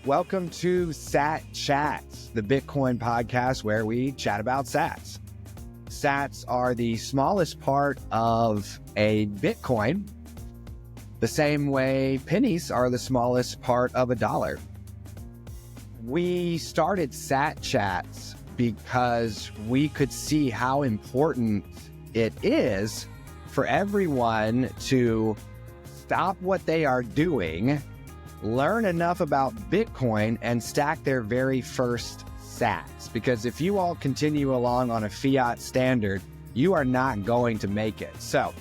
Welcome to Sat Chats, the Bitcoin podcast where we chat about sats. Sats are the smallest part of a Bitcoin, the same way pennies are the smallest part of a dollar. We started Sat Chats because we could see how important it is for everyone to stop what they are doing, learn enough about Bitcoin, and stack their very first sats. Because if you all continue along on a fiat standard, you are not going to make it. So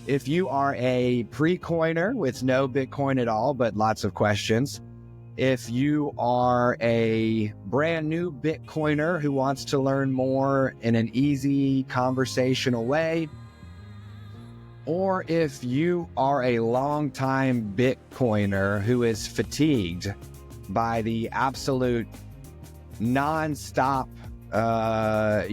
if you are a pre-coiner with no Bitcoin at all, but lots of questions, if you are a brand new Bitcoiner who wants to learn more in an easy conversational way, or if you are a longtime Bitcoiner who is fatigued by the absolute non-stop, not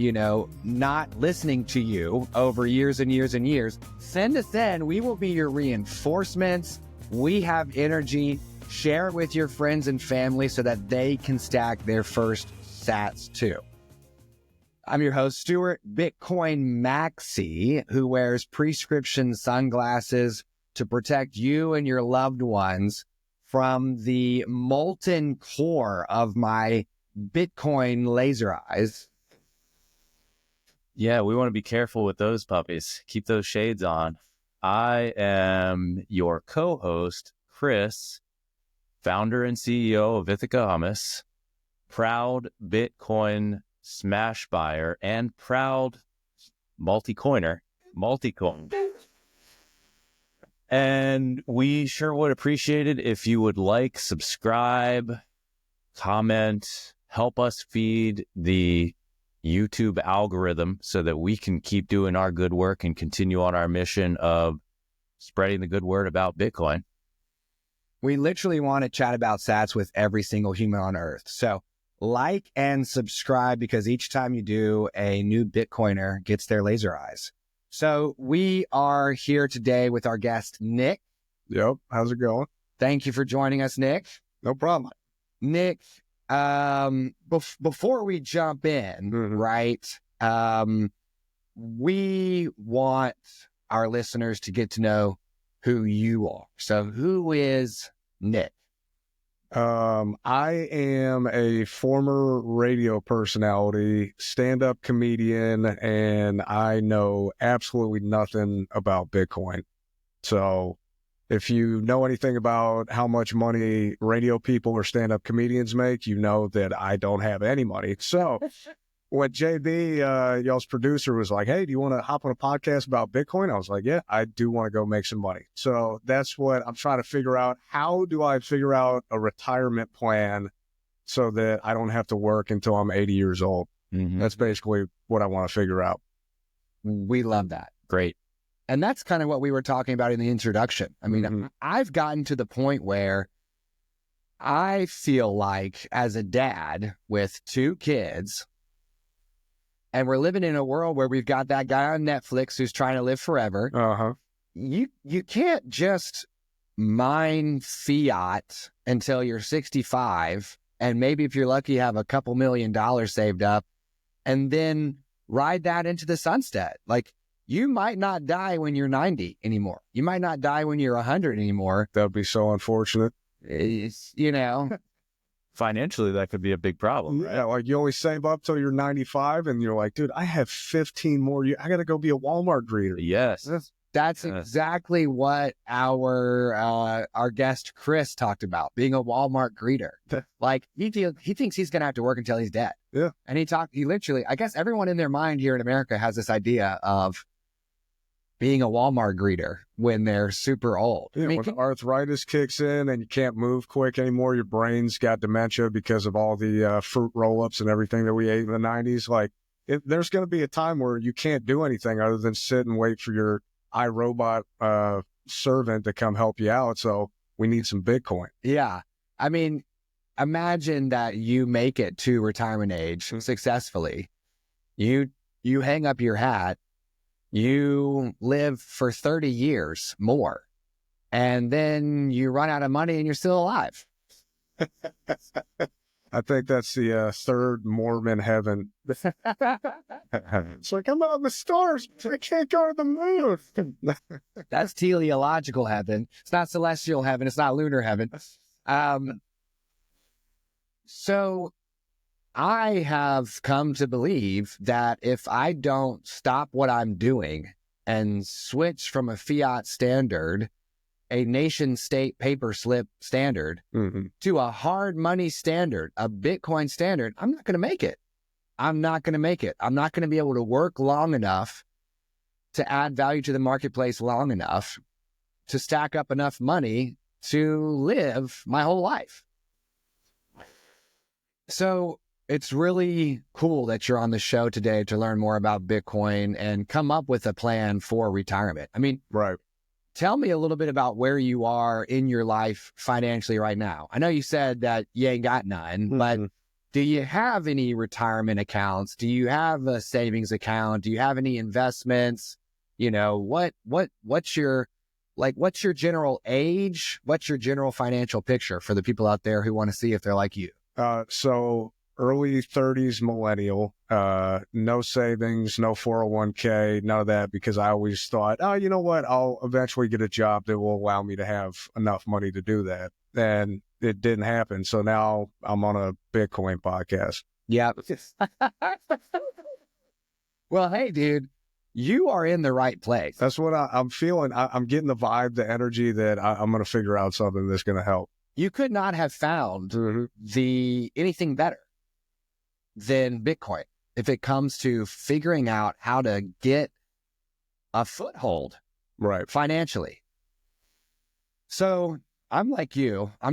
listening to you over years and years and years, send us in. We will be your reinforcements. We have energy. Share it with your friends and family so that they can stack their first sats too. I'm your host, Stuart Bitcoin Maxi, who wears prescription sunglasses to protect you and your loved ones from the molten core of my Bitcoin laser eyes. Yeah, we want to be careful with those puppies. Keep those shades on. I am your co-host, Chris, founder and CEO of Ithaca Hummus, proud Bitcoin smash buyer, and proud multi-coiner. And we sure would appreciate it if you would like, subscribe, comment, help us feed the YouTube algorithm so that we can keep doing our good work and continue on our mission of spreading the good word about Bitcoin. We literally want to chat about sats with every single human on earth. So like and subscribe, because each time you do, a new Bitcoiner gets their laser eyes. So we are here today with our guest, Nick. Yep. How's it going? Thank you for joining us, Nick. No problem. Nick, before we jump in, right, we want our listeners to get to know who you are. So who is Nick? I am a former radio personality, stand-up comedian, and I know absolutely nothing about Bitcoin. So if you know anything about how much money radio people or stand-up comedians make, you know that I don't have any money. So when JB, y'all's producer, was like, hey, do you want to hop on a podcast about Bitcoin? I was like, yeah, I do want to go make some money. So that's what I'm trying to figure out. How do I figure out a retirement plan so that I don't have to work until I'm 80 years old? That's basically what I want to figure out. We love that. Great. And that's kind of what we were talking about in the introduction. I mean, I've gotten to the point where I feel like, as a dad with 2 kids, and we're living in a world where we've got that guy on Netflix who's trying to live forever. You can't just mine fiat until you're 65, and maybe if you're lucky, have a couple $1 million saved up, and then ride that into the sunset. Like, you might not die when you're 90 anymore. You might not die when you're 100 anymore. That would be so unfortunate. It's, Financially, that could be a big problem, right? Yeah, like you only save up till you're 95, and you're like, dude, I have 15 more years. I got to go be a Walmart greeter. Yes. That's exactly what our guest Chris talked about, being a Walmart greeter. Like, he thinks he's going to have to work until he's dead. Yeah. And he literally, I guess everyone in their mind here in America has this idea of being a Walmart greeter when they're super old. Yeah, when arthritis kicks in and you can't move quick anymore, your brain's got dementia because of all the fruit roll-ups and everything that we ate in the 90s. Like, there's going to be a time where you can't do anything other than sit and wait for your iRobot servant to come help you out. So we need some Bitcoin. Yeah. I mean, imagine that you make it to retirement age successfully. You hang up your hat. You live for 30 years more, and then you run out of money and you're still alive. I think that's the third Mormon heaven. It's like, I'm on the stars. I can't go to the moon. That's teleological heaven. It's not celestial heaven. It's not lunar heaven. So I have come to believe that if I don't stop what I'm doing and switch from a fiat standard, a nation state paper slip standard, to a hard money standard, a Bitcoin standard, I'm not going to make it. I'm not going to make it. I'm not going to be able to work long enough to add value to the marketplace long enough to stack up enough money to live my whole life. So it's really cool that you're on the show today to learn more about Bitcoin and come up with a plan for retirement. I mean, Right. Tell me a little bit about where you are in your life financially right now. I know you said that you ain't got none, but do you have any retirement accounts? Do you have a savings account? Do you have any investments? You know, what's your general age? What's your general financial picture for the people out there who want to see if they're like you? So early 30s millennial, no savings, no 401k, none of that, because I always thought, oh, you know what? I'll eventually get a job that will allow me to have enough money to do that. And it didn't happen. So now I'm on a Bitcoin podcast. Yeah. Well, hey, dude, you are in the right place. That's what I'm feeling. I'm getting the vibe, the energy that I'm going to figure out something that's going to help. You could not have found anything better than Bitcoin if it comes to figuring out how to get a foothold Right. financially. So I'm like you. I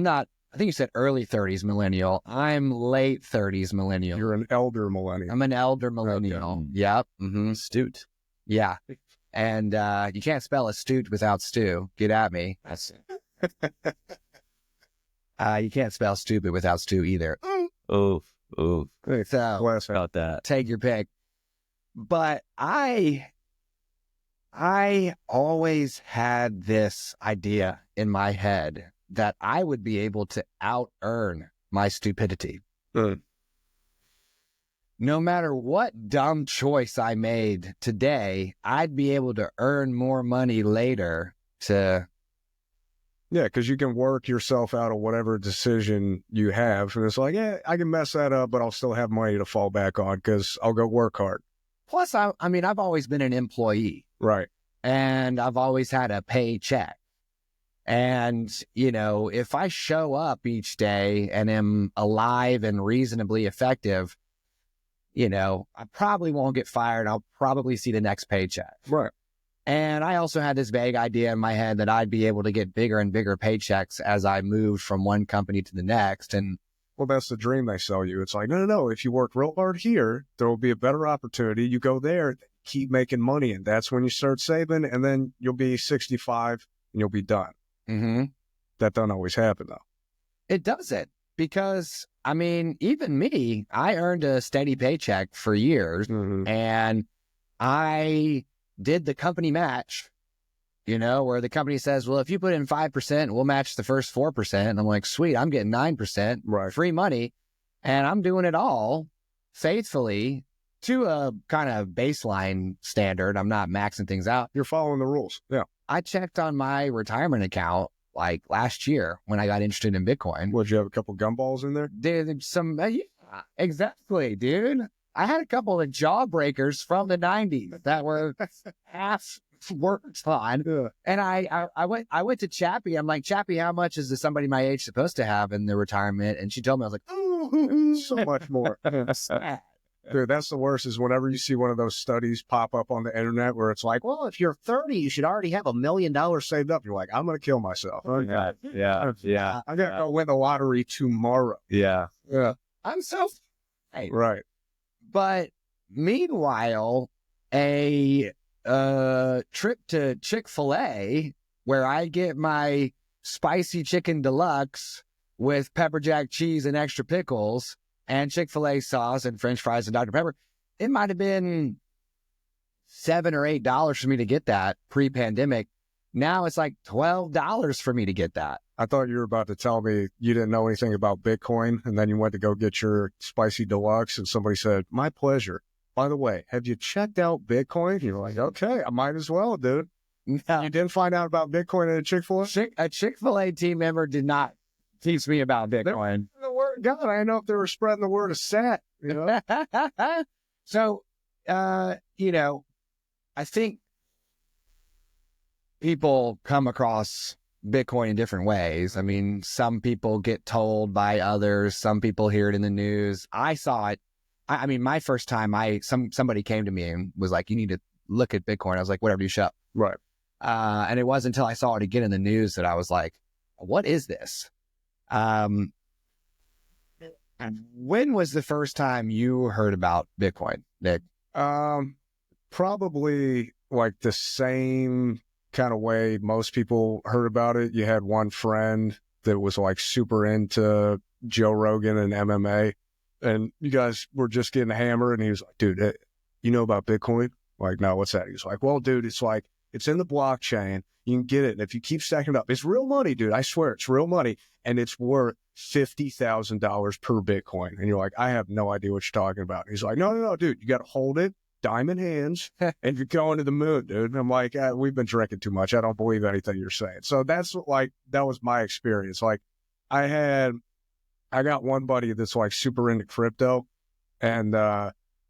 think you said early 30s millennial. I'm late 30s millennial. You're an elder millennial. I'm an elder millennial. Okay. Yep. Astute. Yeah. And you can't spell astute without stew. Get at me. That's you can't spell stupid without stew either. Oof. So About that. take your pick. But I always had this idea in my head that I would be able to out-earn my stupidity. No matter what dumb choice I made today, I'd be able to earn more money later to... Yeah, because you can work yourself out of whatever decision you have. And it's like, yeah, I can mess that up, but I'll still have money to fall back on because I'll go work hard. Plus, I mean, I've always been an employee. Right. And I've always had a paycheck. And, you know, if I show up each day and am alive and reasonably effective, you know, I probably won't get fired. I'll probably see the next paycheck. Right. And I also had this vague idea in my head that I'd be able to get bigger and bigger paychecks as I moved from one company to the next. And well, that's the dream they sell you. It's like, no. If you work real hard here, there will be a better opportunity. You go there, keep making money. And that's when you start saving. And then you'll be 65 and you'll be done. That doesn't always happen, though. It doesn't. Because, I mean, even me, I earned a steady paycheck for years. And I did the company match, you know, where the company says, well, if you put in 5%, we'll match the first 4%. And I'm like, sweet, I'm getting 9%, right, free money. And I'm doing it all faithfully to a kind of baseline standard. I'm not maxing things out. You're following the rules. Yeah. I checked on my retirement account like last year when I got interested in Bitcoin. Would you have a couple gumballs in there? There's some, yeah, exactly, dude. I had a couple of jawbreakers from the 90s that were half worked on. Yeah. And I went to Chappie. I'm like, Chappie, how much is somebody my age supposed to have in their retirement? And she told me, I was like, oh, so much more. Dude, that's the worst is whenever you see one of those studies pop up on the internet where it's like, well, if you're 30, you should already have $1 million saved up. You're like, I'm going to kill myself. Oh, God. Yeah. I got to go win the lottery tomorrow. Yeah. I'm so... Hey. Right. But meanwhile, a trip to Chick-fil-A where I get my spicy chicken deluxe with pepper jack cheese and extra pickles and Chick-fil-A sauce and French fries and Dr. Pepper, it might have been $7 or $8 for me to get that pre-pandemic. Now it's like $12 for me to get that. I thought you were about to tell me you didn't know anything about Bitcoin, and then you went to go get your spicy deluxe, and somebody said, "My pleasure. By the way, have you checked out Bitcoin?" You're like, "Okay, I might as well, dude." No. You didn't find out about Bitcoin at a Chick-fil-A? A Chick-fil-A team member did not teach me about Bitcoin. The word God, I didn't know if they were spreading the word of SAT. You know? So, you know, I think people come across Bitcoin in different ways. I mean, some people get told by others. Some people hear it in the news. I saw it. I mean, my first time, somebody came to me and was like, "You need to look at Bitcoin." I was like, "Whatever, you shut." Right. And it wasn't until I saw it again in the news that I was like, "What is this?" When was the first time you heard about Bitcoin, Nick? Probably like the same kind of way most people heard about it. You had one friend that was like super into Joe Rogan and MMA, and you guys were just getting hammered, and he was like, "Dude, you know about Bitcoin?" Like, "No, what's that?" He was like, "Well, dude, it's in the blockchain. You can get it. And if you keep stacking it up, it's real money, dude. I swear it's real money. And it's worth $50,000 per Bitcoin." And you're like, "I have no idea what you're talking about." And he's like, no, dude, you got to hold it, diamond hands, and you're going to the moon, dude." And I'm like, "We've been drinking too much. I don't believe anything you're saying." So that was my experience. Like I got one buddy that's like super into crypto. And,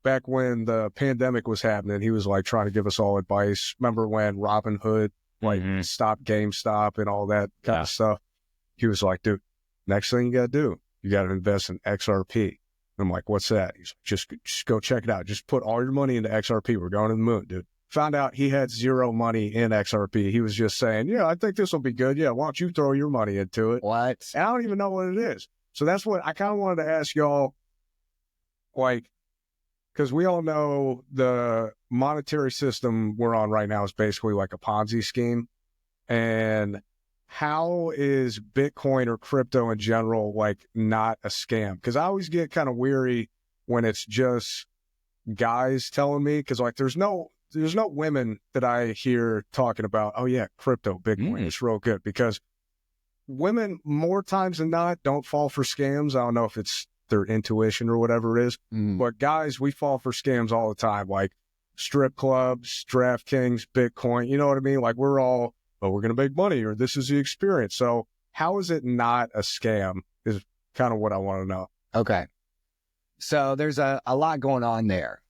back when the pandemic was happening, he was like trying to give us all advice. Remember when Robinhood stopped GameStop and all that kind of stuff? He was like, "Dude, next thing you got to do, you got to invest in XRP." I'm like, "What's that?" He's like, just go check it out. Just put all your money into XRP. We're going to the moon, dude." Found out he had zero money in XRP. He was just saying, "Yeah, I think this will be good. Yeah, why don't you throw your money into it?" What? And I don't even know what it is. So that's what I kind of wanted to ask y'all, like, because we all know the monetary system we're on right now is basically like a Ponzi scheme. And how is Bitcoin or crypto in general like not a scam? Because I always get kind of weary when it's just guys telling me, because like there's no women that I hear talking about, "Oh yeah, crypto, Bitcoin, it's real good." Because women more times than not don't fall for scams. I don't know if it's their intuition or whatever it is. But guys, we fall for scams all the time, like strip clubs, DraftKings, Bitcoin. You know what I mean? Like we're all, "Oh, we're going to make money," or "This is the experience." So how is it not a scam is kind of what I want to know. Okay. So there's a lot going on there.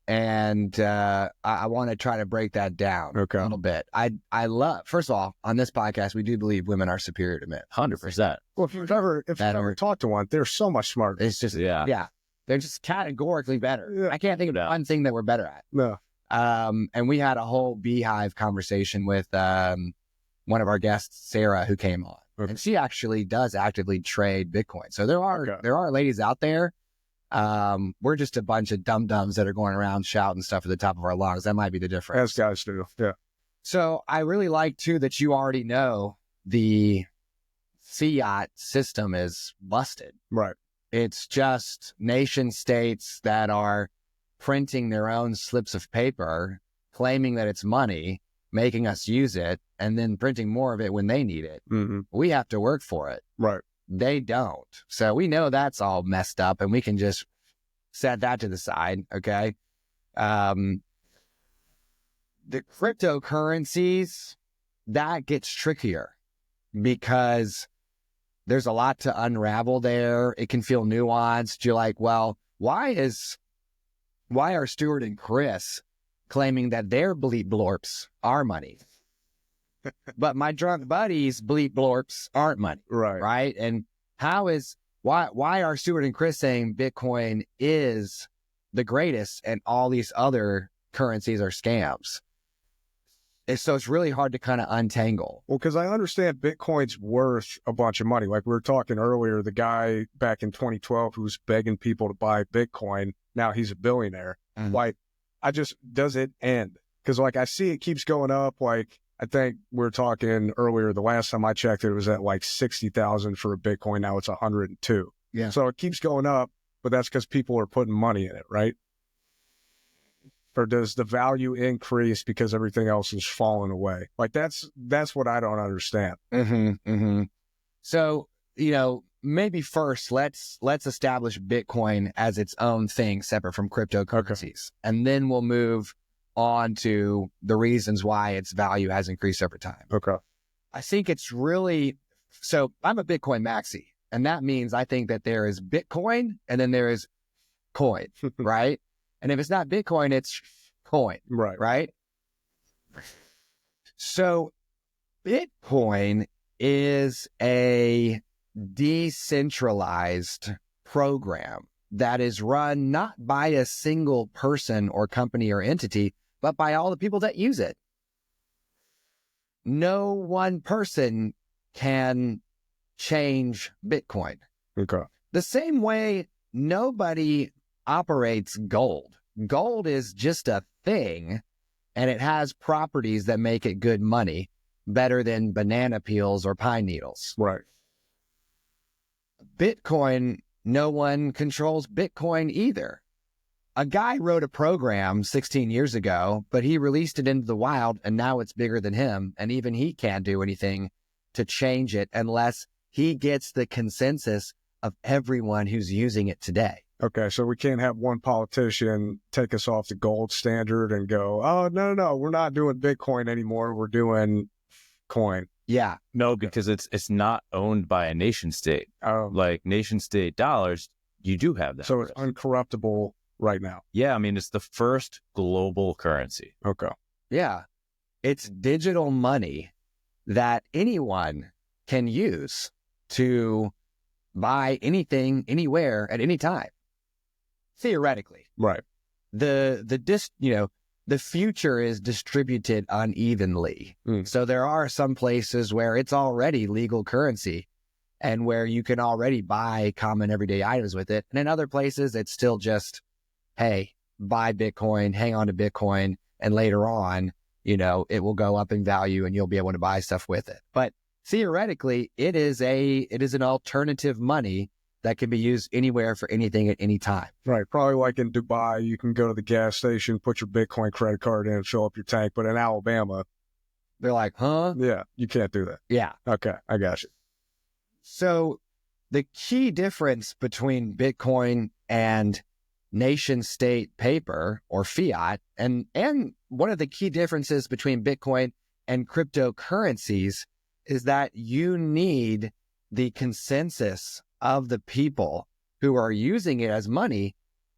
And I want to try to break that down a little bit. I love, first of all, on this podcast, we do believe women are superior to men. 100%. Well, if you've ever talked to one, they're so much smarter. It's just, yeah. They're just categorically better. Yeah. I can't think of one thing that we're better at. No. And we had a whole beehive conversation with one of our guests, Sarah, who came on. Okay. And she actually does actively trade Bitcoin. So there are ladies out there. We're just a bunch of dum-dums that are going around shouting stuff at the top of our lungs. That might be the difference. As guys do, yeah. So I really like, too, that you already know the fiat system is busted. Right. It's just nation states that are printing their own slips of paper, claiming that it's money, making us use it, and then printing more of it when they need it. Mm-hmm. We have to work for it. Right. They don't. So we know that's all messed up, and we can just set that to the side, okay? The cryptocurrencies, that gets trickier because there's a lot to unravel there. It can feel nuanced. You're like, well, why are Stuart and Chris claiming that their bleep blorps are money? But my drunk buddies' bleep blorps aren't money. Right. And why are Stuart and Chris saying Bitcoin is the greatest and all these other currencies are scams? So it's really hard to kind of untangle. Well, because I understand Bitcoin's worth a bunch of money. Like we were talking earlier, the guy back in 2012 who was begging people to buy Bitcoin, now he's a billionaire. Mm-hmm. Like, does it end? Because like I see it keeps going up. Like I think we were talking earlier, the last time I checked it was at like 60,000 for a Bitcoin. Now it's 102. Yeah. So it keeps going up, but that's because people are putting money in it, right? Or does the value increase because everything else is falling away? Like that's what I don't understand. So, maybe first let's establish Bitcoin as its own thing separate from cryptocurrencies. And then we'll move on to the reasons why its value has increased over time. Okay. I think it's really, so I'm a Bitcoin maxi, and that means I think that there is Bitcoin and then there is coin, right? And if it's not Bitcoin, it's coin, right? So Bitcoin is a decentralized program that is run not by a single person or company or entity, but by all the people that use it. No one person can change Bitcoin. Okay. The same way nobody operates gold. Gold is just a thing, and it has properties that make it good money, better than banana peels or pine needles. Right. Bitcoin, no one controls Bitcoin either. A guy wrote a program 16 years ago, but he released it into the wild, and now it's bigger than him, and even he can't do anything to change it unless he gets the consensus of everyone who's using it today. Okay, so we can't have one politician take us off the gold standard and go, oh, no, we're not doing Bitcoin anymore, we're doing coin. Yeah. No, because it's not owned by a nation state. Like nation state dollars, you do have that. So it's uncorruptible right now. Yeah, I mean, it's the first global currency. Okay. Yeah. It's digital money that anyone can use to buy anything, anywhere, at any time. Theoretically. Right. The future is distributed unevenly. So there are some places where it's already legal currency and where you can already buy common everyday items with it. And in other places, it's still just, hey, buy Bitcoin, hang on to Bitcoin, and later on, it will go up in value and you'll be able to buy stuff with it. But theoretically, it is an alternative money that can be used anywhere for anything at any time. Right. Probably like in Dubai, you can go to the gas station, put your Bitcoin credit card in and fill up your tank. But in Alabama, they're like, huh? Yeah, you can't do that. Yeah. Okay, I got you. So the key difference between Bitcoin and nation state paper or fiat, and one of the key differences between Bitcoin and cryptocurrencies is that you need the consensus of the people who are using it as money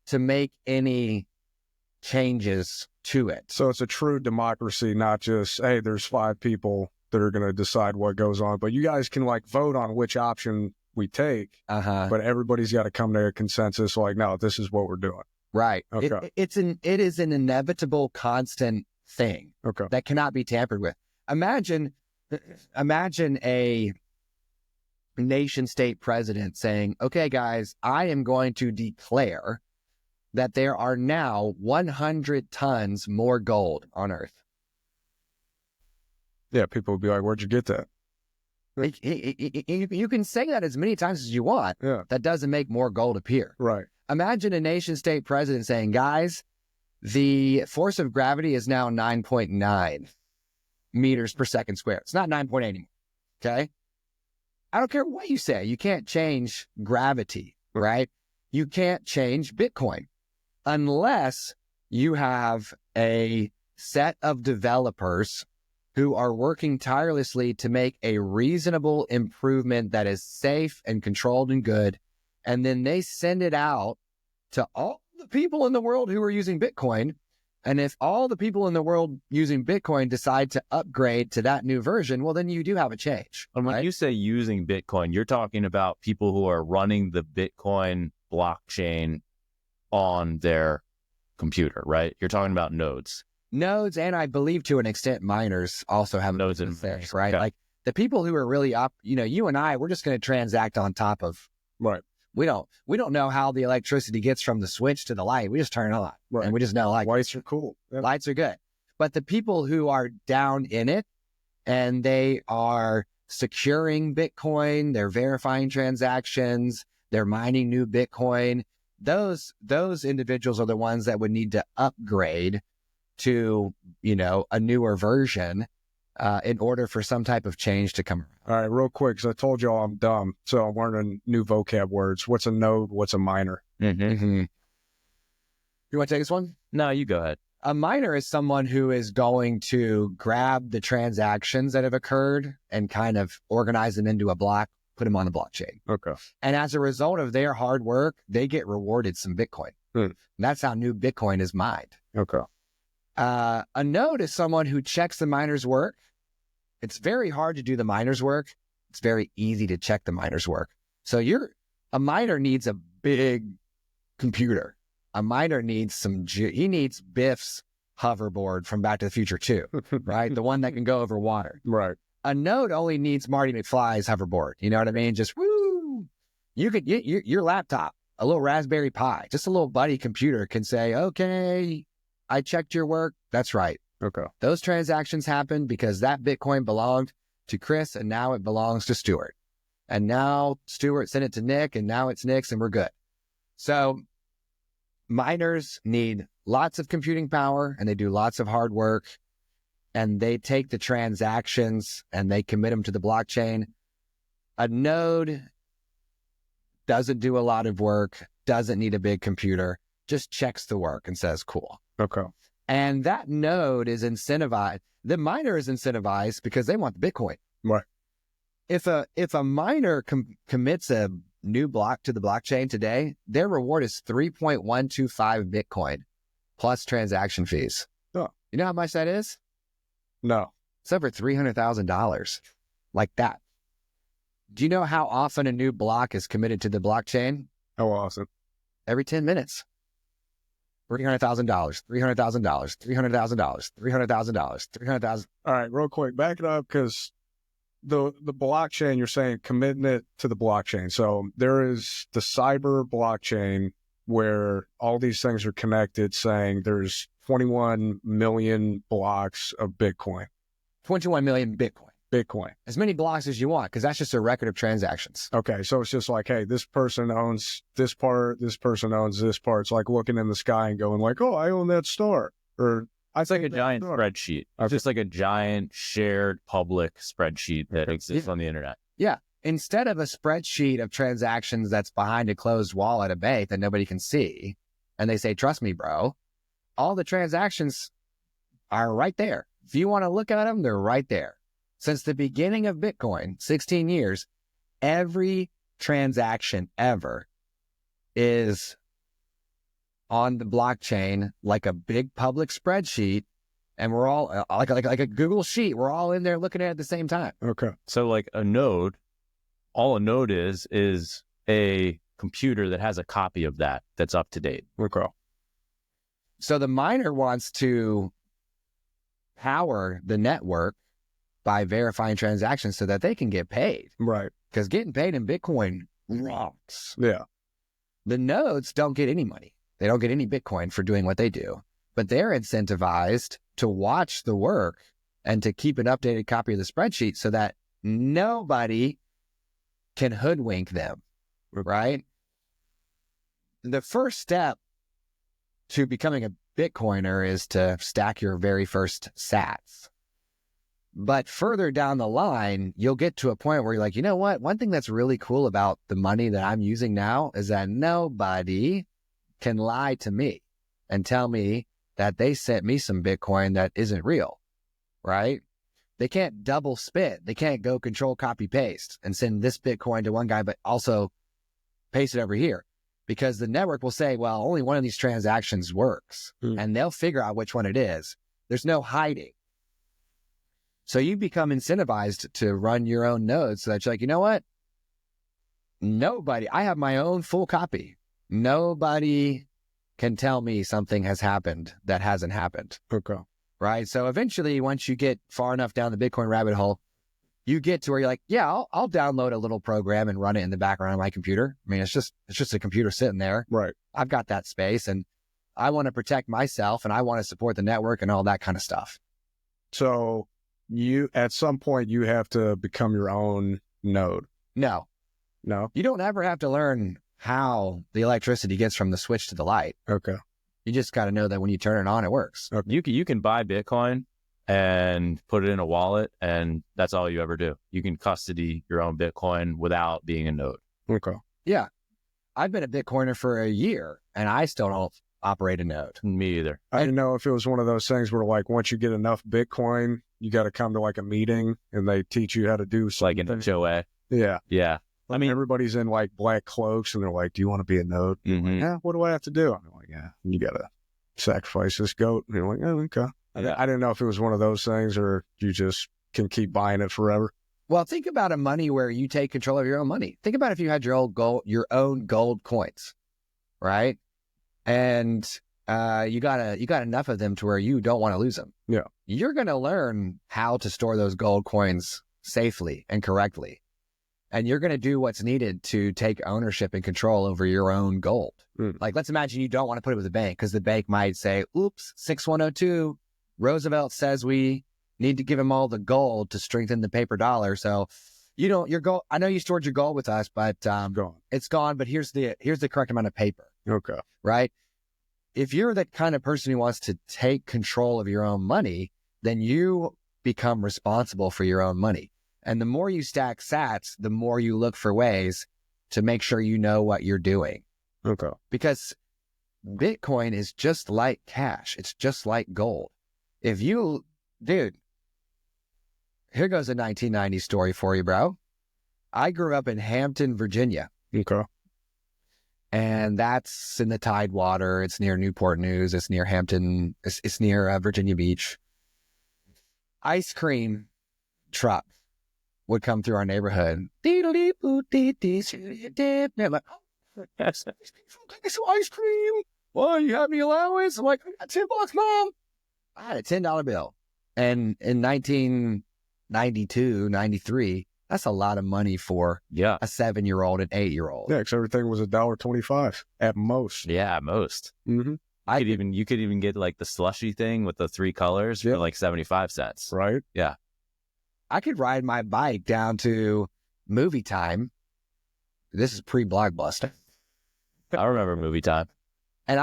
to make any changes to it. So it's a true democracy, not just, hey, there's 5 people that are going to decide what goes on, but you guys can vote on which option we take, but everybody's got to come to a consensus like, no, this is what we're doing. Right. Okay. It is an inevitable constant thing that cannot be tampered with. Imagine a nation state president saying, okay, guys, I am going to declare that there are now 100 tons more gold on Earth. Yeah, people would be like, where'd you get that? You can say that as many times as you want. Yeah. That doesn't make more gold appear. Right. Imagine a nation state president saying, guys, the force of gravity is now 9.9 meters per second squared. It's not 9.8 anymore. Okay. I don't care what you say. You can't change gravity, right? You can't change Bitcoin unless you have a set of developers who are working tirelessly to make a reasonable improvement that is safe and controlled and good. And then they send it out to all the people in the world who are using Bitcoin. And if all the people in the world using Bitcoin decide to upgrade to that new version, well, then you do have a change. And when you say using Bitcoin, you're talking about people who are running the Bitcoin blockchain on their computer, right? You're talking about nodes. Nodes, and I believe to an extent miners also have nodes and things, right? Okay. Like the people who are really up, you and I, we're just going to transact on top of. Right. We don't know how the electricity gets from the switch to the light. We just turn it on. Right. And we just know lights are cool. Yeah. Lights are good. But the people who are down in it and they are securing Bitcoin, they're verifying transactions, they're mining new Bitcoin, those individuals are the ones that would need to upgrade to, a newer version in order for some type of change to come around. All right, real quick, because I told y'all I'm dumb, so I'm learning new vocab words. What's a node? What's a miner? Mm-hmm. You want to take this one? No, you go ahead. A miner is someone who is going to grab the transactions that have occurred and kind of organize them into a block, put them on the blockchain. Okay. And as a result of their hard work, they get rewarded some Bitcoin. And that's how new Bitcoin is mined. Okay. A node is someone who checks the miner's work. It's very hard to do the miner's work. It's very easy to check the miner's work. So a miner needs a big computer. A miner needs he needs Biff's hoverboard from Back to the Future 2, right? The one that can go over water. Right. A node only needs Marty McFly's hoverboard. You know what I mean? Just woo! You could get your laptop, a little Raspberry Pi, just a little buddy computer can say, okay, I checked your work. That's right. Okay. Those transactions happened because that Bitcoin belonged to Chris and now it belongs to Stuart. And now Stuart sent it to Nick and now it's Nick's and we're good. So miners need lots of computing power and they do lots of hard work and they take the transactions and they commit them to the blockchain. A node doesn't do a lot of work, doesn't need a big computer, just checks the work and says, cool. Okay. And that node is incentivized. The miner is incentivized because they want the Bitcoin. Right. If a miner commits a new block to the blockchain today, their reward is 3.125 Bitcoin plus transaction fees. Oh. You know how much that is? No. It's over $300,000. Like that. Do you know how often a new block is committed to the blockchain? How often? Every 10 minutes. $300,000, $300,000, $300,000, $300,000, $300,000. All right, real quick, back it up because the blockchain, you're saying committing it to the blockchain. So there is the cyber blockchain where all these things are connected, saying there's 21 million blocks of Bitcoin. 21 million Bitcoin. Bitcoin. As many blocks as you want, because that's just a record of transactions. Okay, so it's just like, hey, this person owns this part, this person owns this part. It's like looking in the sky and going like, oh, I own that star. Or it's like a giant spreadsheet. It's just like a giant shared public spreadsheet that exists on the internet. Yeah. Instead of a spreadsheet of transactions that's behind a closed wall at a bank that nobody can see, and they say, trust me, bro, all the transactions are right there. If you want to look at them, they're right there. Since the beginning of Bitcoin, 16 years, every transaction ever is on the blockchain like a big public spreadsheet, and we're all like a Google sheet. We're all in there looking at it at the same time. Okay. So like a node, all a node is a computer that has a copy of that's up to date. Okay. So the miner wants to power the network by verifying transactions so that they can get paid. Right. Because getting paid in Bitcoin rocks. Yeah. The nodes don't get any money. They don't get any Bitcoin for doing what they do. But they're incentivized to watch the work and to keep an updated copy of the spreadsheet so that nobody can hoodwink them, right? The first step to becoming a Bitcoiner is to stack your very first sats. But further down the line, you'll get to a point where you're like, you know what? One thing that's really cool about the money that I'm using now is that nobody can lie to me and tell me that they sent me some Bitcoin that isn't real, right? They can't double spit. They can't go control, copy, paste and send this Bitcoin to one guy, but also paste it over here. Because the network will say, well, only one of these transactions works. And they'll figure out which one it is. There's no hiding. So you become incentivized to run your own nodes so that you're like, you know what? I have my own full copy. Nobody can tell me something has happened that hasn't happened. Okay. Right? So eventually, once you get far enough down the Bitcoin rabbit hole, you get to where you're like, yeah, I'll download a little program and run it in the background of my computer. I mean, it's just a computer sitting there. Right. I've got that space and I want to protect myself and I want to support the network and all that kind of stuff. So at some point you have to become your own node. No, No. you don't ever have to learn how the electricity gets from the switch to the light. Okay. You just got to know that when you turn it on, it works. You can buy Bitcoin and put it in a wallet, and that's all you ever do. You can custody your own Bitcoin without being a node. Okay. Yeah. I've been a Bitcoiner for a year, and I still don't operate a node. Me either. I didn't know if it was one of those things where, like, once you get enough Bitcoin, you got to come to like a meeting and they teach you how to do Like something. an HOA. Yeah. Yeah. I mean, everybody's in like black cloaks and they're like, do you want to be a node? mhm. Yeah. What do I have to do? I'm like, yeah, you got to sacrifice this goat. And you're like, oh, okay. Yeah. I didn't know if it was one of those things or you just can keep buying it forever. Well, think about a money where you take control of your own money. Think about if you had your own gold coins, right? And you got enough of them to where you don't want to lose them. Yeah. You're going to learn how to store those gold coins safely and correctly. And you're going to do what's needed to take ownership and control over your own gold. Like, let's imagine you don't want to put it with the bank because the bank might say, oops, 6102, Roosevelt says we need to give him all the gold to strengthen the paper dollar. So you don't, your gold, I know you stored your gold with us, but it's gone. But here's the correct amount of paper. Okay. Right? If you're the kind of person who wants to take control of your own money, then you become responsible for your own money. And the more you stack sats, the more you look for ways to make sure you know what you're doing. Okay. Because Bitcoin is just like cash. It's just like gold. If you, dude, here goes a 1990 story for you, bro. I grew up in Hampton, Virginia. Okay. And that's in the Tidewater. It's near Newport News. It's near Hampton. It's near Virginia Beach. Ice cream truck would come through our neighborhood. Like, Yes. some ice cream. Well, you have any allowance? I'm like, I got $10, Mom. I had a $10 bill. And in 1992, 93, that's a lot of money for Yeah. a 7-year-old and 8-year-old. Yeah, because everything was $1.25 at most. Yeah, most. Mm-hmm. You could even get like the slushy thing with the 3 colors for like 75 cents. Right? Yeah. I could ride my bike down to Movie Time. This is pre-Blockbuster. I remember movie time. And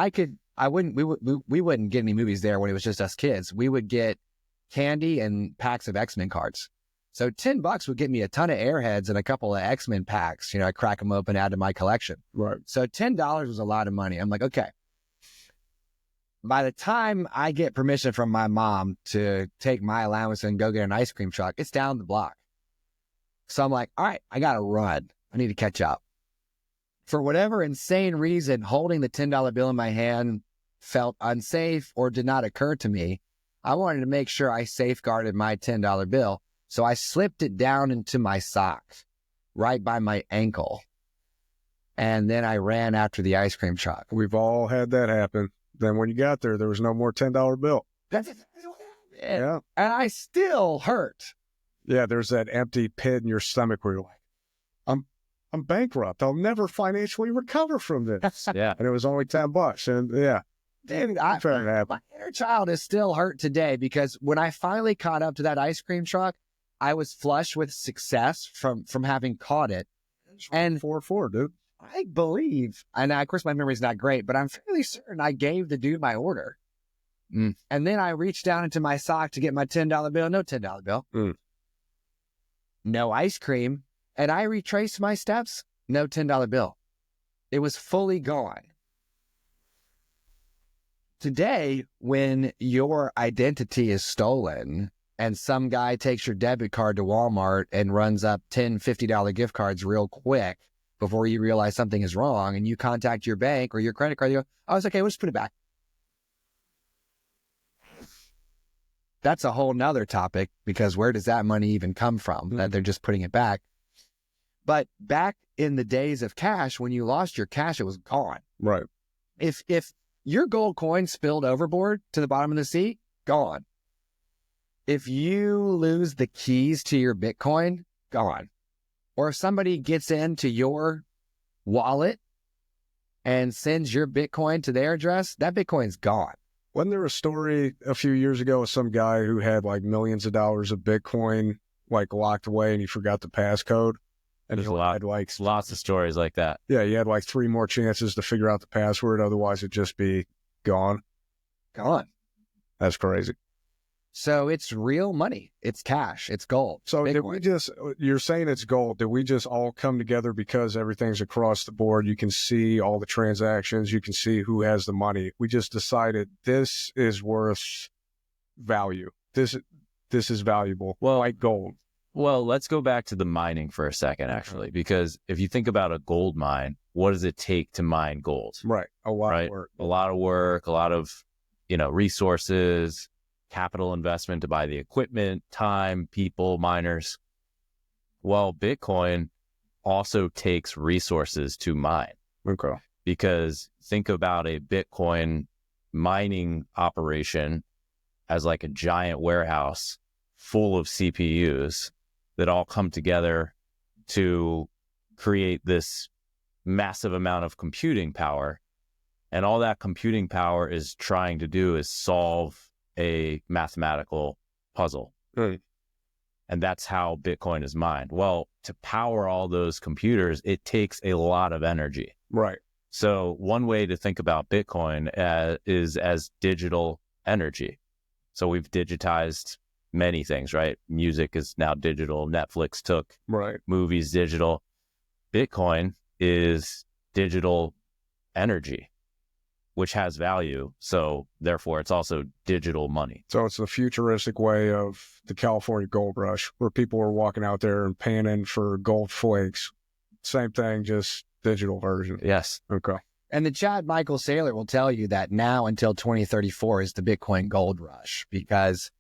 we wouldn't get any movies there when it was just us kids. We would get candy and packs of X-Men cards. So $10 would get me a ton of Airheads and a couple of X-Men packs. You know, I crack them open, add to my collection. Right. So $10 was a lot of money. I'm like, okay. By the time I get permission from my mom to take my allowance and go get an ice cream truck, it's down the block. So I'm like, all right, I got to run. I need to catch up. For whatever insane reason, holding the $10 bill in my hand felt unsafe or did not occur to me. I wanted to make sure I safeguarded my $10 bill. So I slipped it down into my sock right by my ankle. And then I ran after the ice cream truck. We've all had that happen. Then when you got there was no more $10 bill. Yeah. And I still hurt. Yeah, there's that empty pit in your stomach where you're like, I'm bankrupt. I'll never financially recover from this. Yeah. And it was only $10. And yeah. Dude, Fair my inner child is still hurt today because when I finally caught up to that ice cream truck, I was flush with success from having caught it. And 4-4, dude. I believe, and of course my memory's not great, but I'm fairly certain I gave the dude my order. And then I reached down into my sock to get my $10 bill. No $10 bill. No ice cream. And I retraced my steps. No $10 bill. It was fully gone. Today, when your identity is stolen and some guy takes your debit card to Walmart and runs up $10, $50 gift cards real quick before you realize something is wrong and you contact your bank or your credit card, you go, oh, it's okay, we'll just put it back. That's a whole nother topic because where does that money even come from that they're just putting it back? But back in the days of cash, when you lost your cash, it was gone. Right. If your gold coin spilled overboard to the bottom of the sea, gone. If you lose the keys to your Bitcoin, gone. Or if somebody gets into your wallet and sends your Bitcoin to their address, that Bitcoin's gone. Wasn't there a story a few years ago of some guy who had like millions of dollars of Bitcoin like locked away and he forgot the passcode? And There's you had like lots of stories like that. Yeah, you had like 3 more chances to figure out the password. Otherwise, it'd just be gone. Gone. That's crazy. So it's real money. It's cash. It's gold. So did Bitcoin. we just, you're saying it's gold. Did we just all come together because everything's across the board? You can see all the transactions. You can see who has the money. We just decided this is worth value. This is valuable. Well, like gold. Well, let's go back to the mining for a second, actually, because if you think about a gold mine, what does it take to mine gold? Right. A lot Right? of work. A lot of work, a lot of, resources, capital investment to buy the equipment, time, people, miners. Well, Bitcoin also takes resources to mine. Okay. Because think about a Bitcoin mining operation as like a giant warehouse full of CPUs that all come together to create this massive amount of computing power. And all that computing power is trying to do is solve a mathematical puzzle. Right. And that's how Bitcoin is mined. Well, to power all those computers, it takes a lot of energy. Right. So one way to think about Bitcoin is as digital energy. So we've digitized many things, right? Music is now digital. Netflix took movies digital. Bitcoin is digital energy, which has value. So therefore, it's also digital money. So it's the futuristic way of the California gold rush, where people were walking out there and panning for gold flakes. Same thing, just digital version. Yes. Okay. And the Chad Michael Saylor will tell you that now until 2034 is the Bitcoin gold rush, because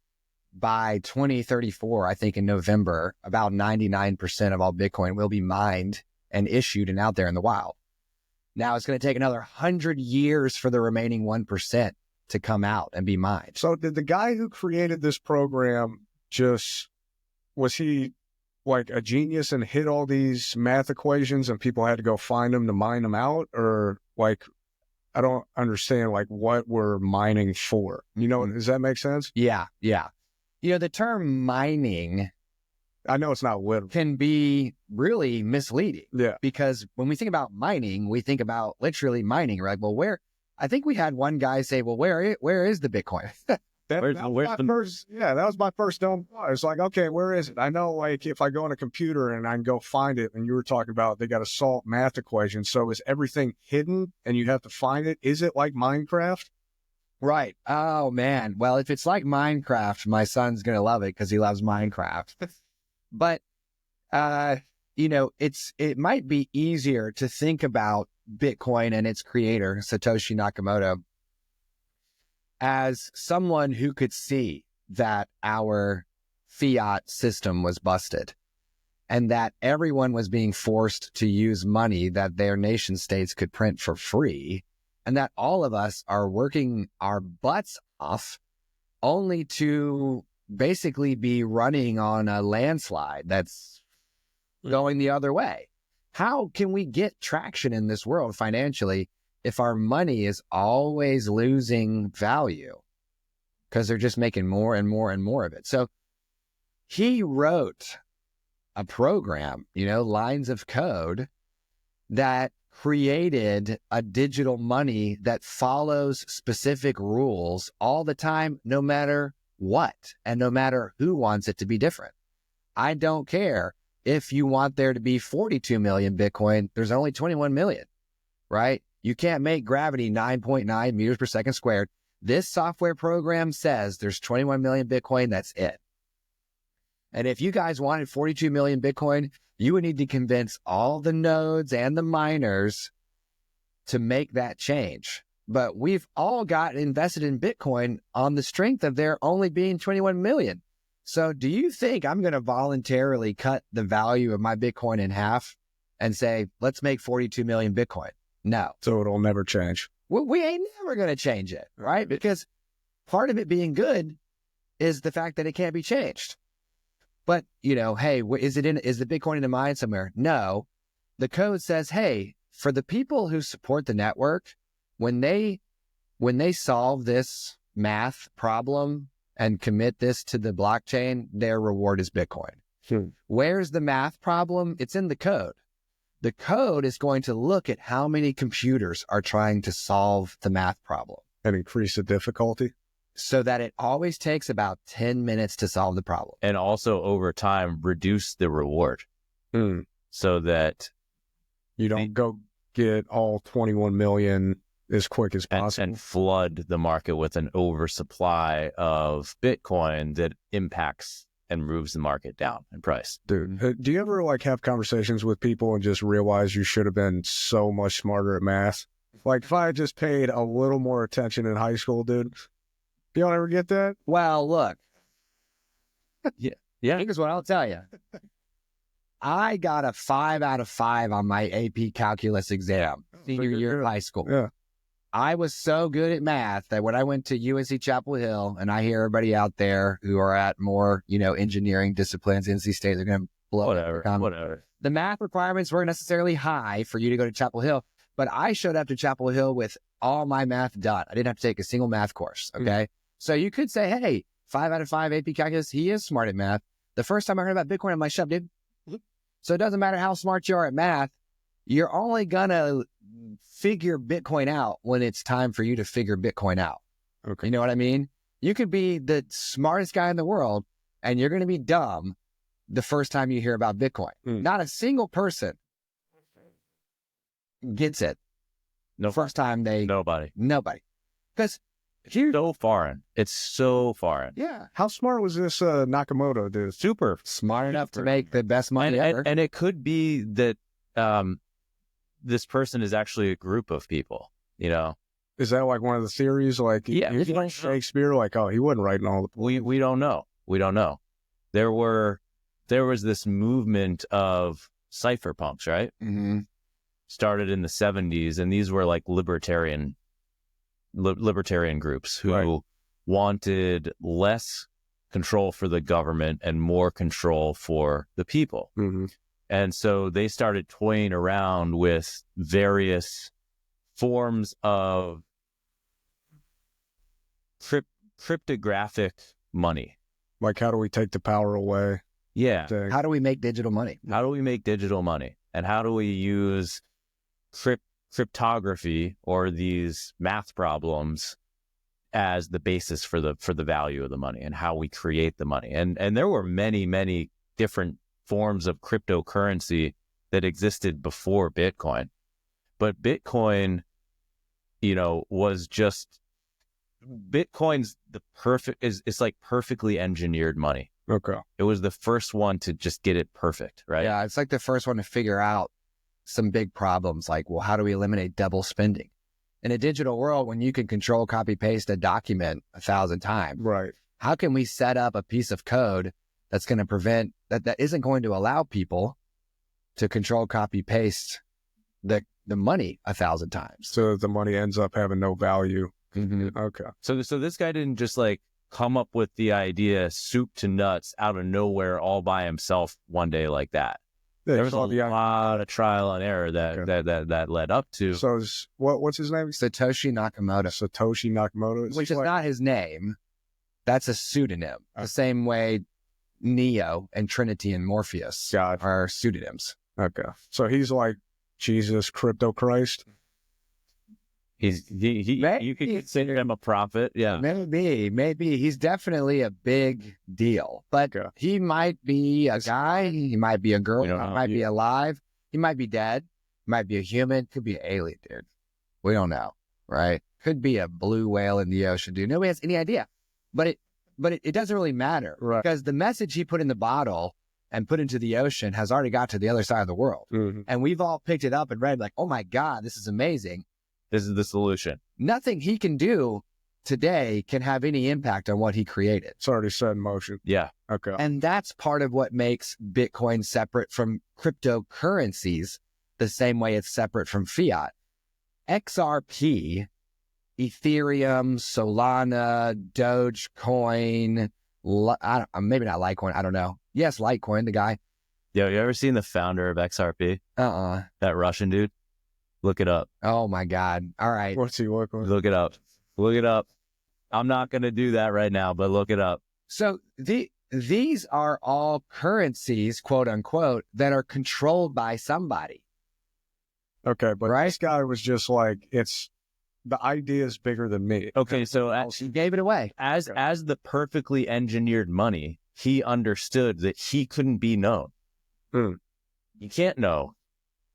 by 2034, I think in November, about 99% of all Bitcoin will be mined and issued and out there in the wild. Now it's going to take another 100 years for the remaining 1% to come out and be mined. So did the guy who created this program was he like a genius and hit all these math equations and people had to go find them to mine them out? Or like, I don't understand like what we're mining for. Does that make sense? Yeah. The term mining, I know it's not literal, can be really misleading. Yeah. Because when we think about mining, we think about literally mining, right? Well, I think we had one guy say, well, where is the Bitcoin? That was my first dumb thought. It's like, okay, where is it? I know, like, if I go on a computer and I can go find it, and you were talking about they got to solve math equations. So is everything hidden and you have to find it? Is it like Minecraft? Right. Oh, man. Well, if it's like Minecraft, my son's going to love it because he loves Minecraft. But, it might be easier to think about Bitcoin and its creator, Satoshi Nakamoto, as someone who could see that our fiat system was busted and that everyone was being forced to use money that their nation states could print for free, and that all of us are working our butts off only to basically be running on a landslide that's going the other way. How can we get traction in this world financially if our money is always losing value because they're just making more and more and more of it? So he wrote a program, lines of code that created a digital money that follows specific rules all the time, no matter what, and no matter who wants it to be different. I don't care if you want there to be 42 million Bitcoin, there's only 21 million, right? You can't make gravity 9.9 meters per second squared. This software program says there's 21 million Bitcoin, that's it. And if you guys wanted 42 million Bitcoin, you would need to convince all the nodes and the miners to make that change. But we've all got invested in Bitcoin on the strength of there only being 21 million. So do you think I'm going to voluntarily cut the value of my Bitcoin in half and say, let's make 42 million Bitcoin? No. So it'll never change. We ain't never going to change it, right? Because part of it being good is the fact that it can't be changed. But, hey, is the Bitcoin in a mine somewhere? No. The code says, hey, for the people who support the network, when they solve this math problem and commit this to the blockchain, their reward is Bitcoin. Where's the math problem? It's in the code. The code is going to look at how many computers are trying to solve the math problem. And increase the difficulty. So that it always takes about 10 minutes to solve the problem. And also over time, reduce the reward so that you don't go get all 21 million as quick as possible. And flood the market with an oversupply of Bitcoin that impacts and moves the market down in price. Dude, do you ever like have conversations with people and just realize you should have been so much smarter at math? Like if I had just paid a little more attention in high school, dude. You don't ever get that? Well, look. Yeah. Here's what I'll tell you. I got a 5 out of 5 on my AP calculus exam, senior year of high school. Yeah. I was so good at math that when I went to UNC Chapel Hill, and I hear everybody out there who are at more, engineering disciplines, NC State, they're going to blow Whatever. The math requirements weren't necessarily high for you to go to Chapel Hill, but I showed up to Chapel Hill with all my math done. I didn't have to take a single math course. Okay. So you could say, hey, 5 out of 5 AP calculus, he is smart at math. The first time I heard about Bitcoin, I'm like, shut up, dude. So it doesn't matter how smart you are at math. You're only going to figure Bitcoin out when it's time for you to figure Bitcoin out. Okay. You know what I mean? You could be the smartest guy in the world and you're going to be dumb the first time you hear about Bitcoin. Not a single person gets it. No, first time nobody. Because So foreign. It's so foreign. yeah, How smart was this Nakamoto dude? Super smart enough to make the best money ever. And it could be that this person is actually a group of people, Is that like one of the theories? Like, Yeah. if like Shakespeare, like, oh, he wasn't writing all the We don't know. We don't know. There was this movement of cypherpunks, right? Mm-hmm. Started in the 70s, and these were like libertarian groups who wanted less control for the government and more control for the people. Mm-hmm. And so they started toying around with various forms of cryptographic money. Like, how do we take the power away? Yeah. Thing. How do we make digital money? How do we make digital money? And how do we use cryptography or these math problems as the basis for the value of the money and how we create the money? And there were many, many different forms of cryptocurrency that existed before Bitcoin. But Bitcoin, was just Bitcoin's it's like perfectly engineered money. Okay. It was the first one to just get it perfect, right? Yeah, it's like the first one to figure out some big problems like, well, how do we eliminate double spending? In a digital world, when you can control, copy, paste a document 1,000 times, Right. how can we set up a piece of code that's going to prevent, that isn't going to allow people to control, copy, paste the money 1,000 times? So the money ends up having no value. Mm-hmm. Okay. So this guy didn't just like come up with the idea soup to nuts out of nowhere all by himself one day like that. Yeah, There was a lot of trial and error that led up to. So what's his name? Satoshi Nakamoto, Satoshi Nakamoto. which is not his name. That's a pseudonym. The same way Neo and Trinity and Morpheus are pseudonyms. Okay. So he's like Jesus, crypto Christ. You could consider him a prophet. Yeah. Maybe he's definitely a big deal, but he might be a guy. He might be a girl. He might be alive. He might be dead. Might be a human. Could be an alien, dude. We don't know, right? Could be a blue whale in the ocean, dude. Nobody has any idea, but it doesn't really matter, right? Because the message he put in the bottle and put into the ocean has already got to the other side of the world. Mm-hmm. And we've all picked it up and read like, oh my God, this is amazing. This is the solution. Nothing he can do today can have any impact on what he created. It's already set in motion. Yeah. Okay. And that's part of what makes Bitcoin separate from cryptocurrencies, the same way it's separate from fiat. XRP, Ethereum, Solana, Dogecoin, maybe not Litecoin, I don't know. Yes, Litecoin, the guy. Yo, you ever seen the founder of XRP? That Russian dude? Look it up. Oh my God. All right. What's he working with? Look it up. I'm not going to do that right now, but look it up. So these are all currencies, quote unquote, that are controlled by somebody. Okay, but Right? this guy was just like, the idea is bigger than me. Okay, so He gave it away. as the perfectly engineered money, he understood that he couldn't be known. Hmm. You can't know,